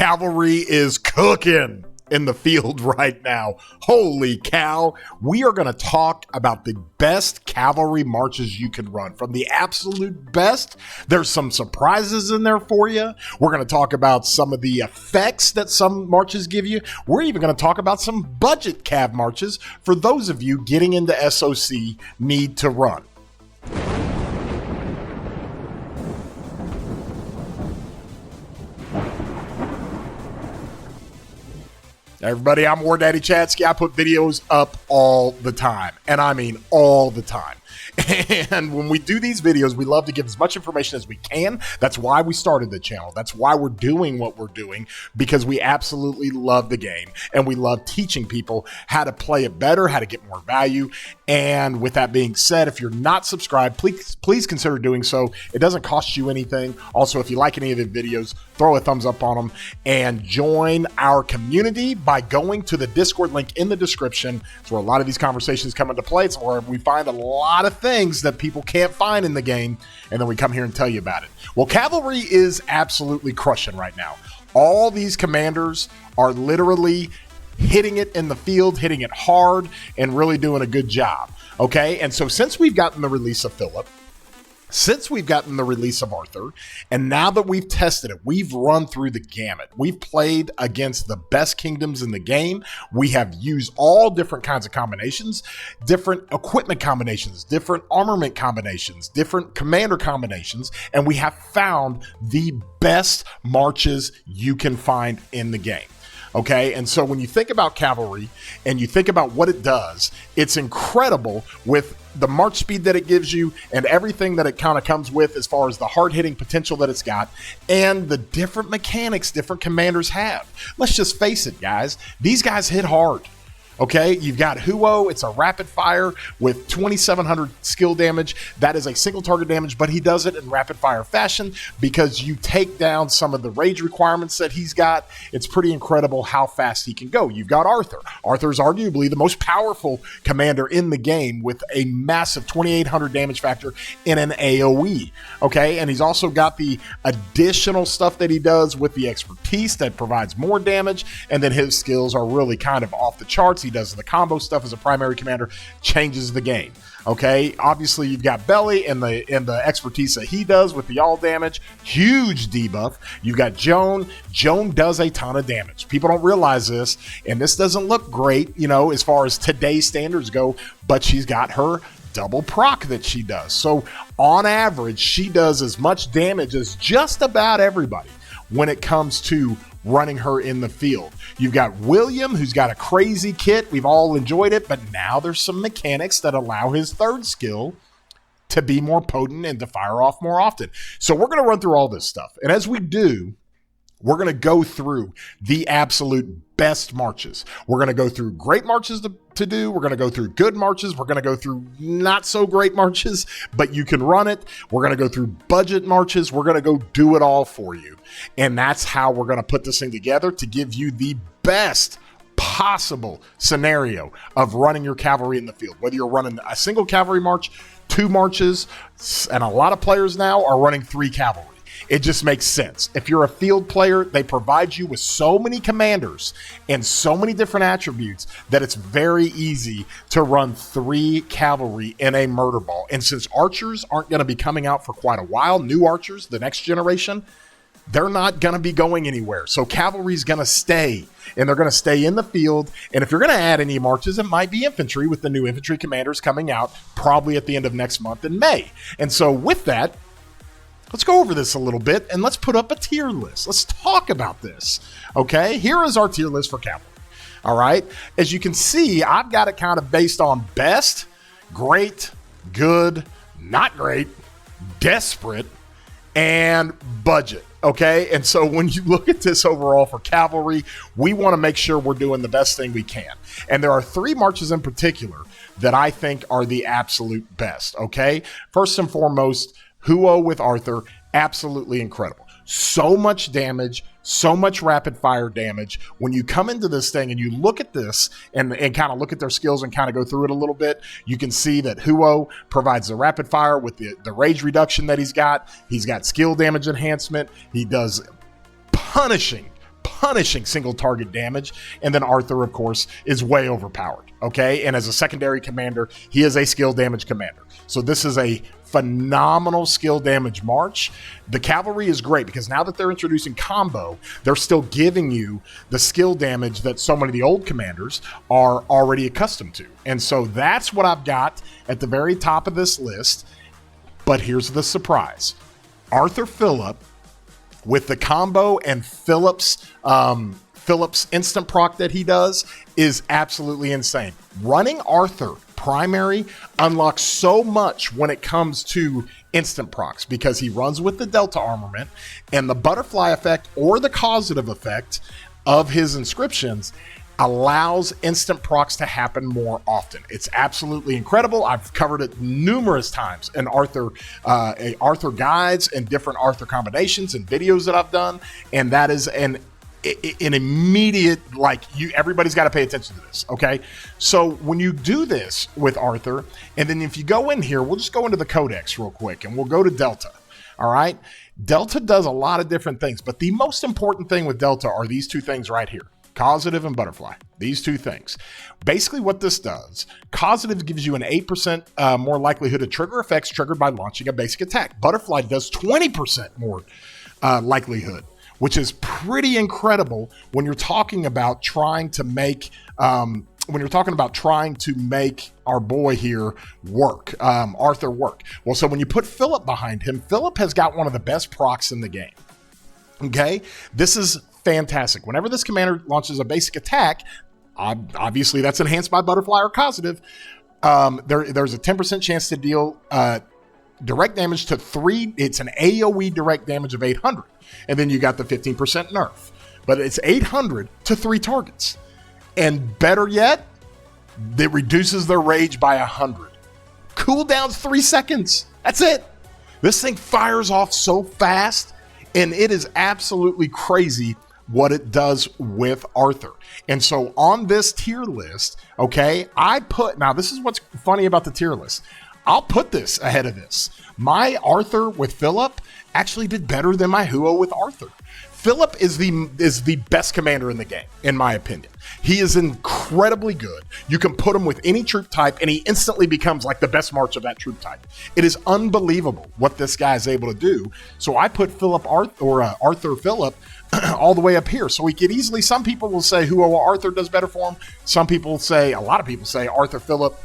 Cavalry is cooking in the field right now. Holy cow. We are going to talk about the best cavalry marches you can run. From the absolute best, there's some surprises in there for you. We're going to talk about some of the effects that some marches give you. We're even going to talk about some budget cav marches for those of you getting into SOC need to run. Everybody, I'm War Daddy Chatsky. I put videos up all the time, and I mean all the time. And when we do these videos, we love to give as much information as we can. That's why we started the channel. That's why we're doing what we're doing, because we absolutely love the game, and we love teaching people how to play it better, how to get more value. And with that being said, if you're not subscribed, please consider doing so. It doesn't cost you anything. Also, if you like any of the videos, throw a thumbs up on them and join our community by going to the Discord link in the description. It's where a lot of these conversations come into play. It's where we find a lot of things that people can't find in the game, and then we come here and tell you about it. Well, Cavalry is absolutely crushing right now. All these commanders are literally hitting it in the field, hitting it hard, and really doing a good job. Okay, and so since we've gotten the release of Philip, since we've gotten the release of Arthur, and now that we've tested it, we've run through the gamut. We've played against the best kingdoms in the game. We have used all different kinds of combinations, different equipment combinations, different armament combinations, different commander combinations, and we have found the best marches you can find in the game. Okay, and so when you think about cavalry and you think about what it does, it's incredible with the march speed that it gives you and everything that it kind of comes with as far as the hard-hitting potential that it's got and the different mechanics different commanders have. Let's just face it, guys. These guys hit hard. Okay, you've got Huo. It's a rapid fire with 2,700 skill damage. That is a single target damage, but he does it in rapid fire fashion because you take down some of the rage requirements that he's got. It's pretty incredible how fast he can go. You've got Arthur. Arthur's arguably the most powerful commander in the game with a massive 2,800 damage factor in an AoE. Okay, and he's also got the additional stuff that he does with the expertise that provides more damage, and then his skills are really kind of off the charts. He does the combo stuff as a primary commander, changes the game. Okay, obviously you've got Belly and the expertise that he does with the all damage, huge debuff. You've got Joan. Joan does a ton of damage. People don't realize this, and this doesn't look great, you know, as far as today's standards go, but she's got her double proc that she does. So on average, she does as much damage as just about everybody when it comes to running her in the field. You've got William, who's got a crazy kit. We've all enjoyed it, but now there's some mechanics that allow his third skill to be more potent and to fire off more often. So we're going to run through all this stuff. And as we do, we're going to go through the absolute best marches. We're going to go through great marches to do. We're going to go through good marches. We're going to go through not so great marches, but you can run it. We're going to go through budget marches. We're going to go do it all for you. And that's how we're going to put this thing together to give you the best possible scenario of running your cavalry in the field. Whether you're running a single cavalry march, 2 marches, and a lot of players now are running 3 cavalry. It just makes sense. If you're a field player, they provide you with so many commanders and so many different attributes that it's very easy to run 3 cavalry in a murder ball. And since archers aren't going to be coming out for quite a while, new archers, the next generation, they're not going to be going anywhere. So cavalry's going to stay, and they're going to stay in the field. And if you're going to add any marches, it might be infantry with the new infantry commanders coming out probably at the end of next month in May. And so with that, let's go over this a little bit, and let's put up a tier list. Let's talk about this, okay? Here is our tier list for cavalry, all right? As you can see, I've got it kind of based on best, great, good, not great, desperate, and budget, okay? And so when you look at this overall for cavalry, we want to make sure we're doing the best thing we can. And there are 3 marches in particular that I think are the absolute best, okay? First and foremost, Huo with Arthur, absolutely incredible. So much damage, so much rapid fire damage. When you come into this thing and you look at this and kind of look at their skills and kind of go through it a little bit, you can see that Huo provides the rapid fire with the rage reduction that he's got. He's got skill damage enhancement. He does punishing punishing single target damage. And then Arthur, of course, is way overpowered. Okay. And as a secondary commander, he is a skill damage commander. So this is a phenomenal skill damage march. The cavalry is great because now that they're introducing combo, they're still giving you the skill damage that so many of the old commanders are already accustomed to. And so that's what I've got at the very top of this list. But here's the surprise. Arthur Phillip with the combo and Phillip's instant proc that he does is absolutely insane. Running Arthur primary unlocks so much when it comes to instant procs because he runs with the Delta armament, and the butterfly effect or the causative effect of his inscriptions allows instant procs to happen more often. It's absolutely incredible. I've covered it numerous times in Arthur guides and different Arthur combinations and videos that I've done, and that is an immediate, everybody's got to pay attention to this. Okay. So when you do this with Arthur, and then if you go in here, we'll just go into the codex real quick and we'll go to Delta. All right. Delta does a lot of different things, but the most important thing with Delta are these two things right here. Causative and butterfly. These two things. Basically what this does, causative gives you an 8% more likelihood of trigger effects triggered by launching a basic attack. Butterfly does 20% more likelihood, which is pretty incredible when you're talking about trying to make our boy here work, Arthur work. Well, so when you put Phillip behind him, Phillip has got one of the best procs in the game. Okay, this is fantastic. Whenever this commander launches a basic attack, obviously that's enhanced by butterfly or causative. There's a 10% chance to deal direct damage to 3. It's an AoE direct damage of 800. And then you got the 15% nerf. But it's 800 to 3 targets. And better yet, it reduces their rage by 100. Cooldown's 3 seconds. That's it. This thing fires off so fast, and it is absolutely crazy what it does with Arthur. And so on this tier list, okay, now this is what's funny about the tier list. I'll put this ahead of this. My Arthur with Phillip actually did better than my Huo with Arthur. Phillip is the best commander in the game, in my opinion. He is incredibly good. You can put him with any troop type, and he instantly becomes like the best march of that troop type. It is unbelievable what this guy is able to do. So I put Arthur Phillip all the way up here. So we could easily, some people will say Huo Arthur does better for him. A lot of people say Arthur Phillip,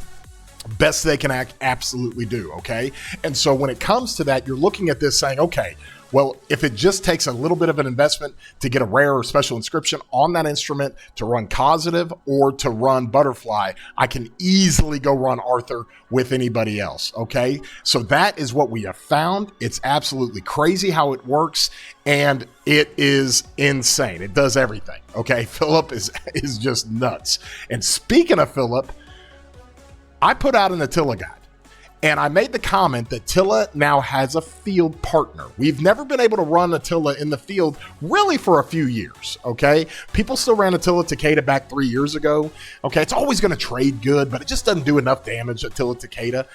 best they can absolutely do, okay? And so when it comes to that, you're looking at this saying, okay, well, if it just takes a little bit of an investment to get a rare or special inscription on that instrument to run causative or to run butterfly, I can easily go run Arthur with anybody else, okay? So that is what we have found. It's absolutely crazy how it works, and it is insane. It does everything, okay? Phillip is just nuts. And speaking of Phillip, I put out an Attila guide, and I made the comment that Attila now has a field partner. We've never been able to run Attila in the field really for a few years, okay? People still ran Attila Takeda back 3 years ago, okay? It's always going to trade good, but it just doesn't do enough damage, Attila Takeda.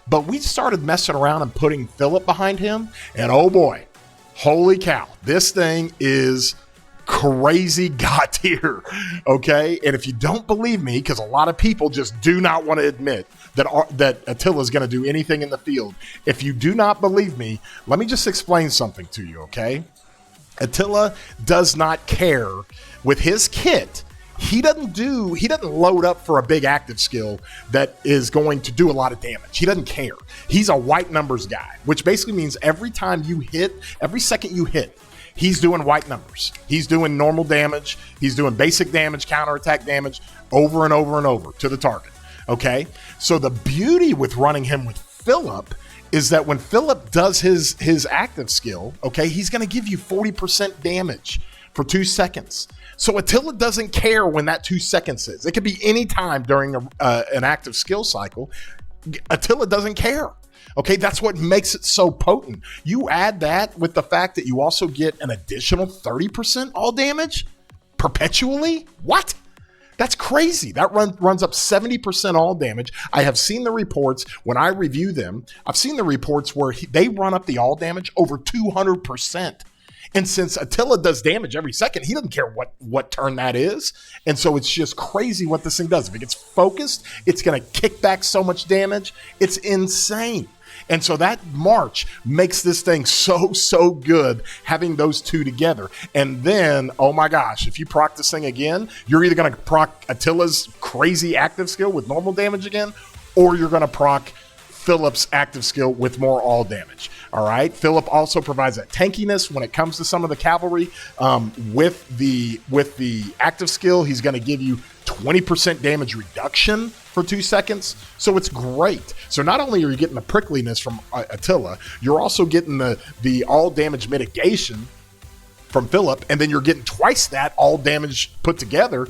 But we started messing around and putting Phillip behind him, and oh boy, holy cow, this thing is crazy god tier, okay? And if you don't believe me, because a lot of people just do not want to admit that Attila is going to do anything in the field. If you do not believe me, let me just explain something to you, okay? Attila does not care with his kit. He doesn't load up for a big active skill that is going to do a lot of damage. He doesn't care. He's a white numbers guy, which basically means every second you hit, he's doing white numbers. He's doing normal damage. He's doing basic damage, counterattack damage over and over and over to the target. Okay? So the beauty with running him with Phillip is that when Phillip does his active skill, okay, he's going to give you 40% damage for 2 seconds. So Attila doesn't care when that 2 seconds is. It could be any time during an active skill cycle. Attila doesn't care. Okay, that's what makes it so potent. You add that with the fact that you also get an additional 30% all damage perpetually? What? That's crazy. That runs up 70% all damage. I have seen the reports when I review them. I've seen the reports where they run up the all damage over 200%. And since Attila does damage every second, he doesn't care what turn that is. And so it's just crazy what this thing does. If it gets focused, it's going to kick back so much damage. It's insane. And so that march makes this thing so good, having those two together. And then, oh my gosh, if you proc this thing again, you're either going to proc Attila's crazy active skill with normal damage again, or you're going to proc Philip's active skill with more all damage. All right. Philip also provides that tankiness when it comes to some of the cavalry. With the active skill, he's going to give you 20% damage reduction for 2 seconds. So it's great. So not only are you getting the prickliness from Attila, you're also getting the all damage mitigation from Philip, and then you're getting twice that all damage put together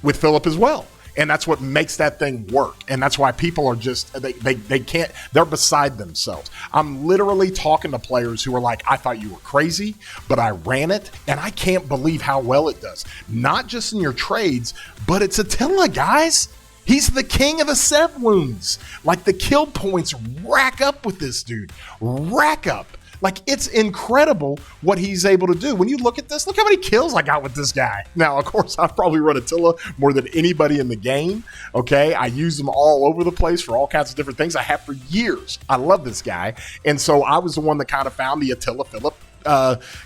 with Philip as well. And that's what makes that thing work. And that's why people are just, they can't, they're beside themselves. I'm literally talking to players who are like, I thought you were crazy, but I ran it, and I can't believe how well it does. Not just in your trades, but it's Attila, guys. He's the king of the Sev wounds. Like, the kill points rack up with this dude. Rack up. Like, it's incredible what he's able to do. When you look at this, look how many kills I got with this guy. Now, of course, I've probably run Attila more than anybody in the game, okay? I use them all over the place for all kinds of different things. I have for years. I love this guy. And so I was the one that kind of found the Attila-Philip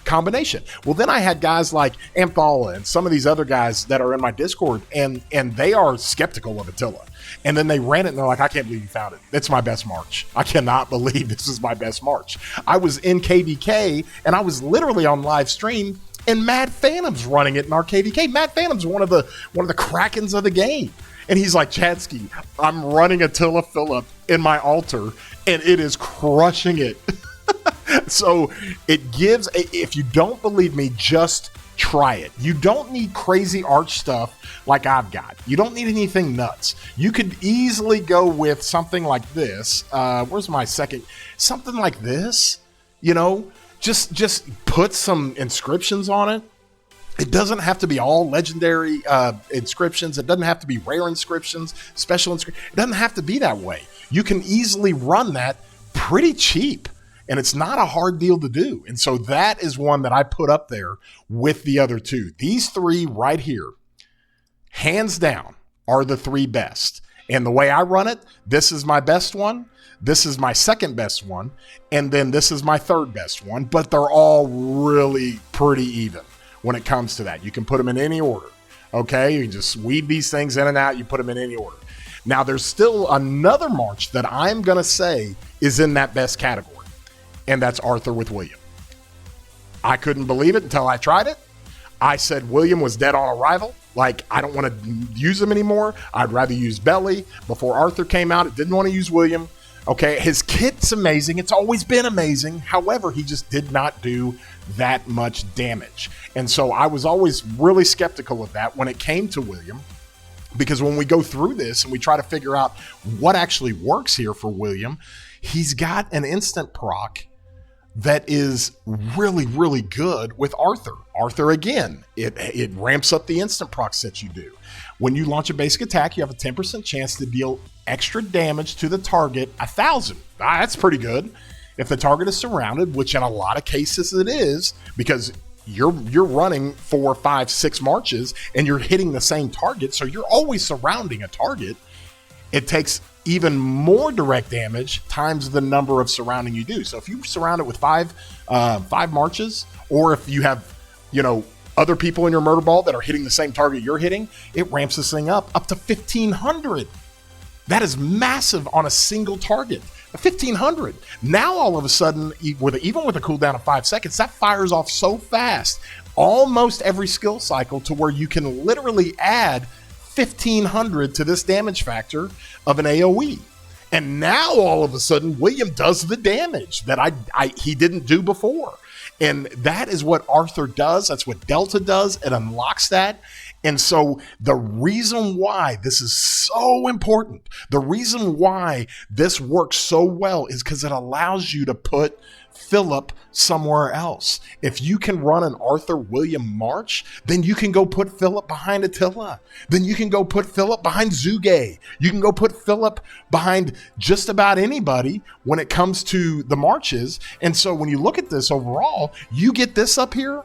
combination. Well, then I had guys like Amthala and some of these other guys that are in my Discord, and they are skeptical of Attila. And then they ran it and they're like, I can't believe you found it. It's my best march. I cannot believe this is my best march. I was in KVK and I was literally on live stream, and Mad Phantom's running it in our KVK. Mad Phantom's one of the Krakens of the game. And he's like, Chadsky, I'm running Attila Philip in my altar and it is crushing it. So it gives, if you don't believe me, just try it. You don't need crazy arch stuff like I've got. You don't need anything nuts. You could easily go with something like this. Where's my second? Something like this, you know, just put some inscriptions on it. It doesn't have to be all legendary inscriptions. It doesn't have to be rare inscriptions, special inscriptions. It doesn't have to be that way. You can easily run that pretty cheap. And it's not a hard deal to do. And so that is one that I put up there with the other two. These three right here, hands down, are the three best. And the way I run it, this is my best one, this is my second best one, and then this is my third best one. But they're all really pretty even when it comes to that. You can put them in any order, okay? You can just weed these things in and out. You put them in any order. Now, there's still another march that I'm going to say is in that best category. And that's Arthur with William. I couldn't believe it until I tried it. I said William was dead on arrival. Like, I don't want to use him anymore. I'd rather use Belly. Before Arthur came out, I didn't want to use William. Okay, his kit's amazing. It's always been amazing. However, he just did not do that much damage. And so I was always really skeptical of that when it came to William. Because when we go through this and we try to figure out what actually works here for William, he's got an instant proc that is really, really good with Arthur. Arthur, again, it ramps up the instant procs that you do. When you launch a basic attack, you have a 10% chance to deal extra damage to the target, 1,000. That's pretty good. If the target is surrounded, which in a lot of cases it is, because you're running 4, 5, 6 marches and you're hitting the same target, so you're always surrounding a target, it takes even more direct damage times the number of surrounding you do. So if you surround it with five marches, or if you have, you know, other people in your murder ball that are hitting the same target you're hitting, it ramps this thing up to 1,500. That is massive on a single target. 1,500. Now all of a sudden, even with a cooldown of 5 seconds, that fires off so fast, almost every skill cycle, to where you can literally add 1,500 to this damage factor of an AoE. And now all of a sudden, William does the damage that he didn't do before. And that is what Arthur does. That's what Delta does. It unlocks that. And so the reason why this is so important, the reason why this works so well, is because it allows you to put Philip somewhere else. If you can run an Arthur William March, then you can go put Philip behind Attila. Then you can go put Philip behind Zugay. You can go put Philip behind just about anybody when it comes to the marches. And so when you look at this overall, you get this up here,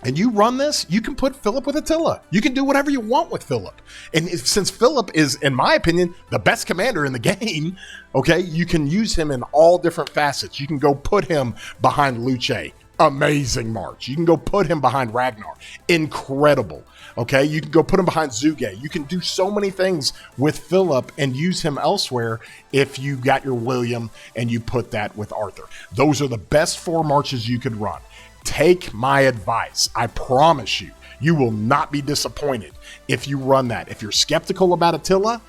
and you run this, you can put Philip with Attila. You can do whatever you want with Philip. And since Philip is, in my opinion, the best commander in the game, okay, you can use him in all different facets. You can go put him behind Luce. Amazing march. You can go put him behind Ragnar. Incredible. Okay, you can go put him behind Zugay. You can do so many things with Philip and use him elsewhere if you got your William and you put that with Arthur. Those are the best 4 marches you could run. Take my advice. I promise you, you will not be disappointed if you run that. If you're skeptical about Attila,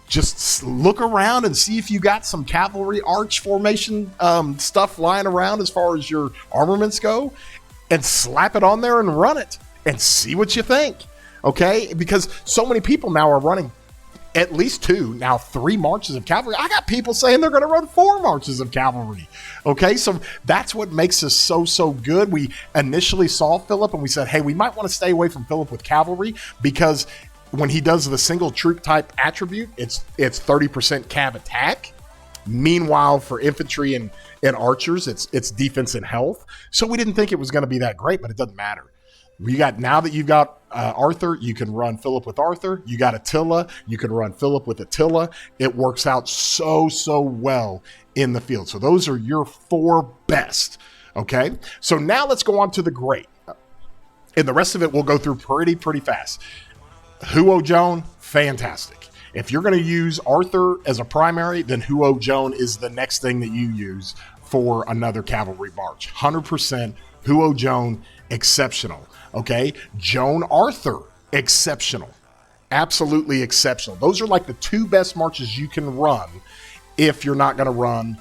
just look around and see if you got some cavalry arch formation stuff lying around as far as your armaments go, and slap it on there and run it and see what you think. Okay? Because so many people now are running at least 2, now 3 marches of cavalry. I got people saying they're going to run 4 marches of cavalry. Okay, so that's what makes us so good. We initially saw Philip and we said, hey, we might want to stay away from Philip with cavalry, because when he does the single troop type attribute, it's 30% cav attack. Meanwhile, for infantry and archers, it's defense and health. So we didn't think it was going to be that great, but it doesn't matter. Now that you've got Arthur, you can run Philip with Arthur. You got Attila, you can run Philip with Attila. It works out so well in the field. So those are your 4 best. Okay, so now let's go on to the great, and the rest of it we'll go through pretty fast. Huo Joan, fantastic. If you're going to use Arthur as a primary, then Huo Joan is the next thing that you use for another cavalry march. 100% Huo Joan, exceptional. Okay, Joan Arthur, exceptional. Absolutely exceptional. Those are like the 2 best marches you can run if you're not going to run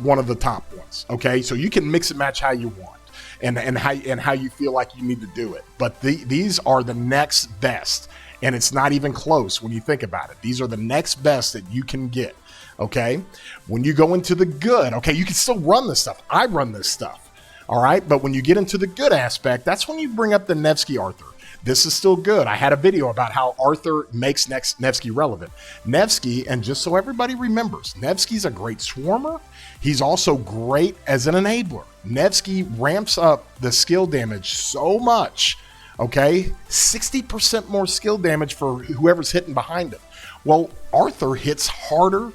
one of the top ones. Okay, so you can mix and match how you want and how you feel like you need to do it. But these are the next best, and it's not even close when you think about it. These are the next best that you can get. Okay, when you go into the good, okay, you can still run this stuff. I run this stuff. All right, but when you get into the good aspect, that's when you bring up the Nevsky Arthur. This is still good. I had a video about how Arthur makes Nevsky relevant. Nevsky, and just so everybody remembers, Nevsky's a great swarmer. He's also great as an enabler. Nevsky ramps up the skill damage so much, okay? 60% more skill damage for whoever's hitting behind him. Well, Arthur hits harder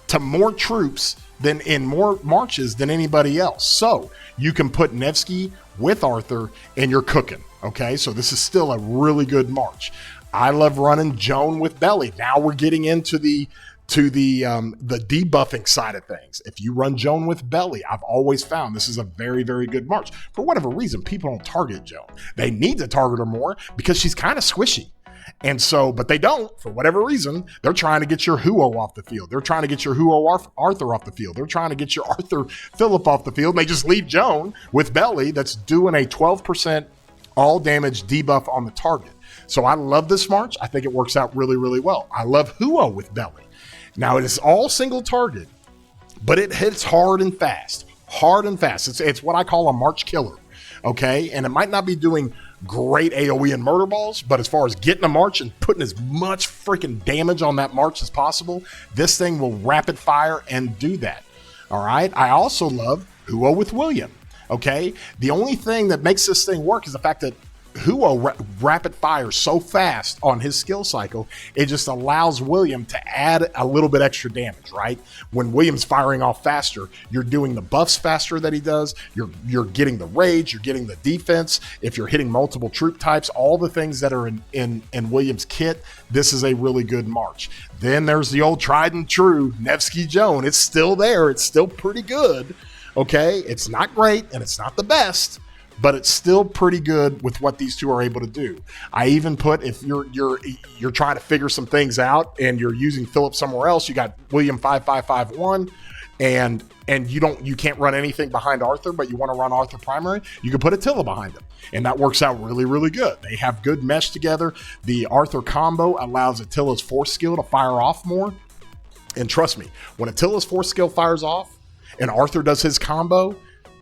to more troops than in more marches than anybody else. So you can put Nevsky with Arthur and you're cooking. Okay, so this is still a really good march. I love running Joan with Belly. Now we're getting into the debuffing side of things. If you run Joan with Belly, I've always found this is a very good march. For whatever reason, people don't target Joan. They need to target her more because she's kind of squishy. And so, but they don't, for whatever reason. They're trying to get your Huo off the field. They're trying to get your Huo Arthur off the field. They're trying to get your Arthur Philip off the field. And they just leave Joan with Belly that's doing a 12% all damage debuff on the target. So I love this march. I think it works out really well. I love Huo with Belly. Now it is all single target, but it hits hard and fast. Hard and fast. It's what I call a march killer. Okay, and it might not be doing great AoE and murder balls, but as far as getting a march and putting as much freaking damage on that march as possible, this thing will rapid fire and do that. All right, I also love Huo with William. Okay, the only thing that makes this thing work is the fact that Huo rapid fires so fast on his skill cycle, it just allows William to add a little bit extra damage, right? When William's firing off faster, you're doing the buffs faster that he does, you're getting the rage, you're getting the defense. If you're hitting multiple troop types, all the things that are in William's kit, this is a really good march. Then there's the old tried and true Nevsky Joan. It's still there, it's still pretty good. Okay, it's not great and it's not the best, but it's still pretty good with what these two are able to do. I even put, if you're trying to figure some things out and you're using Philip somewhere else, you got William 5551 and you can't run anything behind Arthur, but you want to run Arthur primary, you can put Attila behind him. And that works out really good. They have good mesh together. The Arthur combo allows Attila's force skill to fire off more. And trust me, when Attila's force skill fires off, and Arthur does his combo,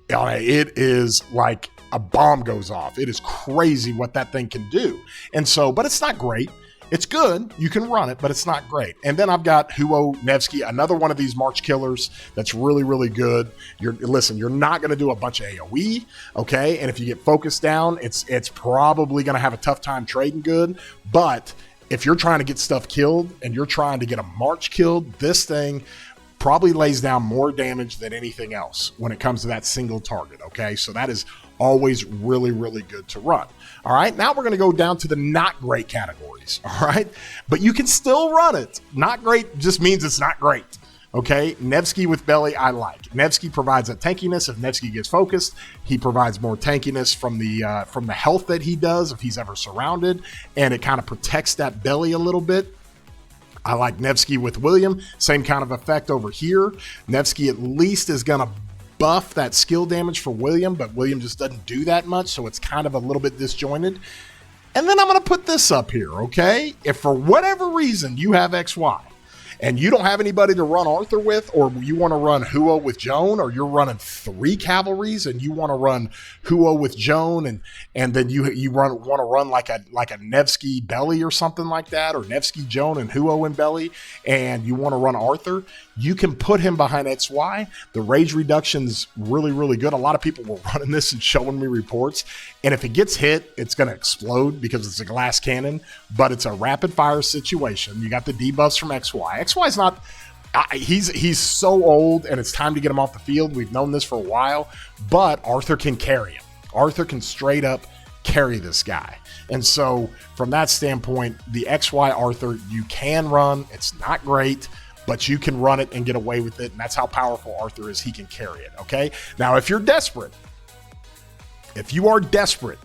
it is like a bomb goes off. It is crazy what that thing can do. And so, but it's not great. It's good. You can run it, but it's not great. And then I've got Huo Nevsky, another one of these March killers that's really, really good. You're not going to do a bunch of AoE, okay? And if you get focused down, it's probably going to have a tough time trading good. But if you're trying to get stuff killed and you're trying to get a March killed, this thing probably lays down more damage than anything else when it comes to that single target, okay? So that is always really, really good to run. All right, now we're going to go down to the not great categories, all right? But you can still run it. Not great just means it's not great, okay? Nevsky with belly, I like. Nevsky provides that tankiness. If Nevsky gets focused, he provides more tankiness from the health that he does if he's ever surrounded, and it kind of protects that belly a little bit. I like Nevsky with William. Same kind of effect over here. Nevsky at least is going to buff that skill damage for William, but William just doesn't do that much, so it's kind of a little bit disjointed. And then I'm going to put this up here, okay? If for whatever reason you have XY, and you don't have anybody to run Arthur with, or you want to run Huo with Joan, or you're running 3 cavalries and you want to run Huo with Joan, and then you want to run like a Nevsky belly or something like that, or Nevsky Joan and Huo in belly, and you want to run Arthur, you can put him behind XY. The rage reduction's really, really good. A lot of people were running this and showing me reports, and if it gets hit, it's going to explode because it's a glass cannon, but it's a rapid fire situation. You got the debuffs from XY. XY's not, he's so old and it's time to get him off the field. We've known this for a while, but Arthur can carry him. Arthur can straight up carry this guy. And so from that standpoint, the XY Arthur, you can run. It's not great, but you can run it and get away with it. And that's how powerful Arthur is. He can carry it. Okay. Now, if you're desperate, if you are desperate,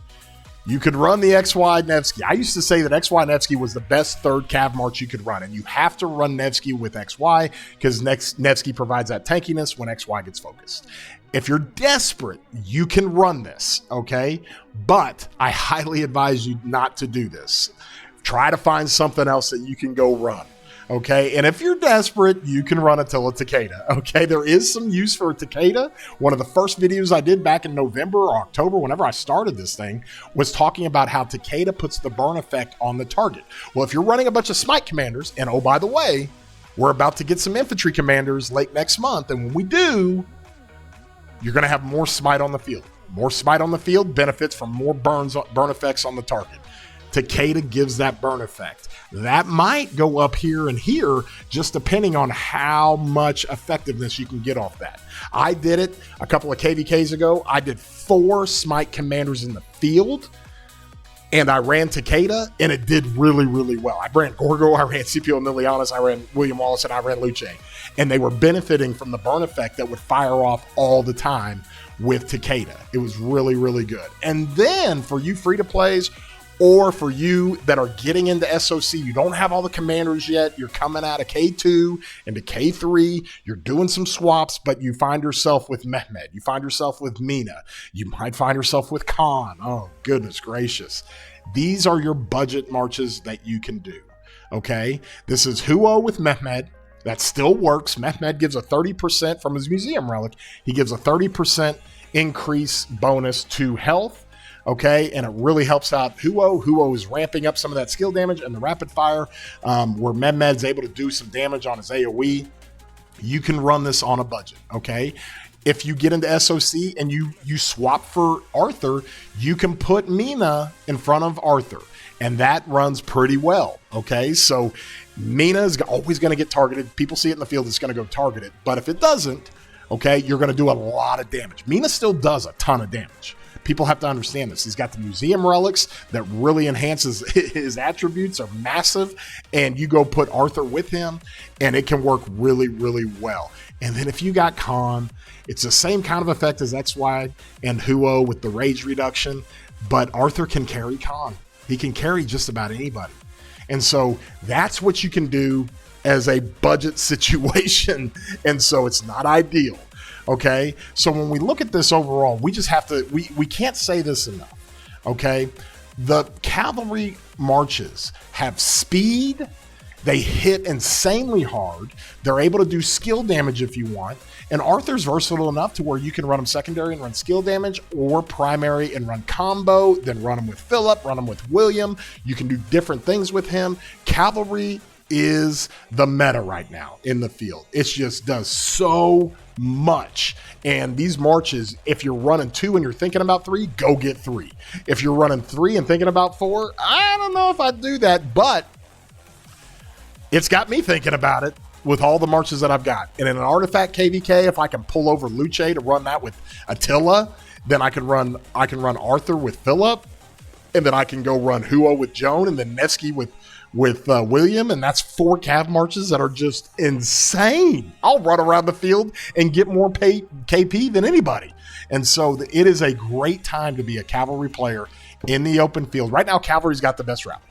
you could run the XY Nevsky. I used to say that XY Nevsky was the best third Cav March you could run, and you have to run Nevsky with XY because Nevsky provides that tankiness when XY gets focused. If you're desperate, you can run this, okay? But I highly advise you not to do this. Try to find something else that you can go run. Okay, and if you're desperate, you can run Attila Takeda. Okay, there is some use for Takeda. One of the first videos I did back in November or October, whenever I started this thing, was talking about how Takeda puts the burn effect on the target. Well, if you're running a bunch of Smite commanders, and oh, by the way, we're about to get some infantry commanders late next month, and when we do, you're going to have more Smite on the field. More Smite on the field benefits from more burn effects on the target. Takeda gives that burn effect. That might go up here and here, just depending on how much effectiveness you can get off that. I did it a couple of KVKs ago. I did 4 Smite commanders in the field, and I ran Takeda, and it did really, really well. I ran Gorgo, I ran Scipio Nilianis, I ran William Wallace, and I ran Luce. And they were benefiting from the burn effect that would fire off all the time with Takeda. It was really, really good. And then for you free-to-plays, or for you that are getting into SOC, you don't have all the commanders yet, you're coming out of K2 into K3, you're doing some swaps, but you find yourself with Mehmed, you find yourself with Mina, you might find yourself with Khan. Oh, goodness gracious. These are your budget marches that you can do, okay? This is Huo with Mehmed. That still works. Mehmed gives a 30% from his museum relic. He gives a 30% increase bonus to health. Okay, and it really helps out Huo. Huo is ramping up some of that skill damage and the rapid fire, where Mehmed's able to do some damage on his AoE. You can run this on a budget, okay? If you get into SOC and you swap for Arthur, you can put Mina in front of Arthur, and that runs pretty well, okay? So Mina is always going to get targeted. People see it in the field, it's going to go targeted. But if it doesn't, okay, you're going to do a lot of damage. Mina still does a ton of damage. People have to understand this. He's got the museum relics that really enhances his attributes, are massive, and you go put Arthur with him, and it can work really, really well. And then if you got Khan, it's the same kind of effect as XY and Huo with the rage reduction, but Arthur can carry Khan. He can carry just about anybody. And so that's what you can do as a budget situation, and so it's not ideal. Okay, so when we look at this overall, we just have to, we can't say this enough, okay? The cavalry marches have speed They hit insanely hard. They're able to do skill damage if you want. And Arthur's versatile enough to where you can run him secondary and run skill damage, or primary and run combo, then run him with Philip, run him with William. You can do different things with him. Cavalry is the meta right now in the field. It just does so much. And these marches, if you're running 2 and you're thinking about 3, go get 3. If you're running 3 and thinking about 4, I don't know if I'd do that, but it's got me thinking about it with all the marches that I've got. And in an artifact KVK, if I can pull over Luce to run that with Attila, then I can run Arthur with Philip, and then I can go run Huo with Joan, and then Nevsky with William, and that's 4 Cav marches that are just insane. I'll run around the field and get more KP than anybody. And so it is a great time to be a Cavalry player in the open field. Right now, Cavalry's got the best rally.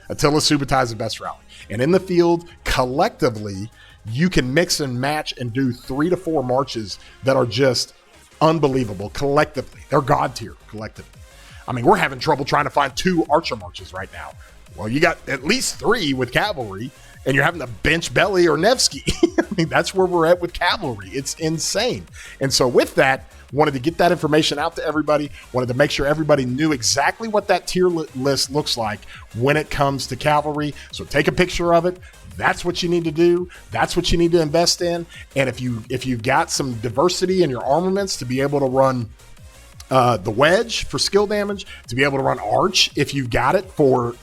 Attila Subutai is the best rally. And in the field, collectively, you can mix and match and do 3 to 4 marches that are just unbelievable collectively. They're God tier collectively. I mean, we're having trouble trying to find 2 archer marches right now. Well, you got at least 3 with Cavalry, and you're having to bench Belly or Nevsky. I mean, that's where we're at with Cavalry. It's insane. And so with that, wanted to get that information out to everybody, wanted to make sure everybody knew exactly what that tier list looks like when it comes to Cavalry. So take a picture of it. That's what you need to do. That's what you need to invest in. And if you've got some diversity in your armaments to be able to run the wedge for skill damage, to be able to run arch if you've got it for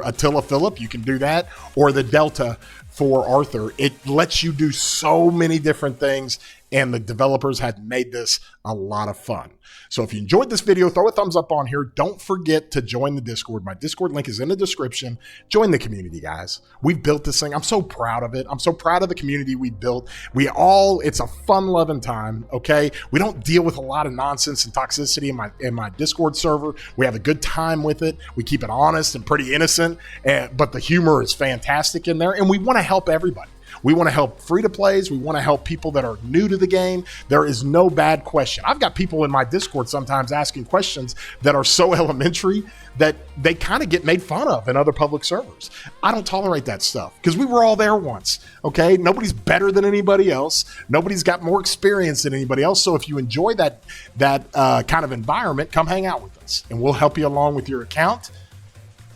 Attila Philip, you can do that, or the Delta for Arthur. It lets you do so many different things, and the developers had made this a lot of fun. So if you enjoyed this video, throw a thumbs up on here. Don't forget to join the Discord. My Discord link is in the description. Join the community, guys. We've built this thing. I'm so proud of it. I'm so proud of the community we built. It's a fun-loving time, okay? We don't deal with a lot of nonsense and toxicity in my Discord server. We have a good time with it. We keep it honest and pretty innocent, but the humor is fantastic in there, and we want to help everybody. We want to help free-to-plays. We want to help people that are new to the game. There is no bad question. I've got people in my Discord sometimes asking questions that are so elementary that they kind of get made fun of in other public servers. I don't tolerate that stuff because we were all there once, okay? Nobody's better than anybody else. Nobody's got more experience than anybody else. So if you enjoy that kind of environment, come hang out with us, and we'll help you along with your account.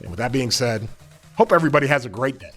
And with that being said, hope everybody has a great day.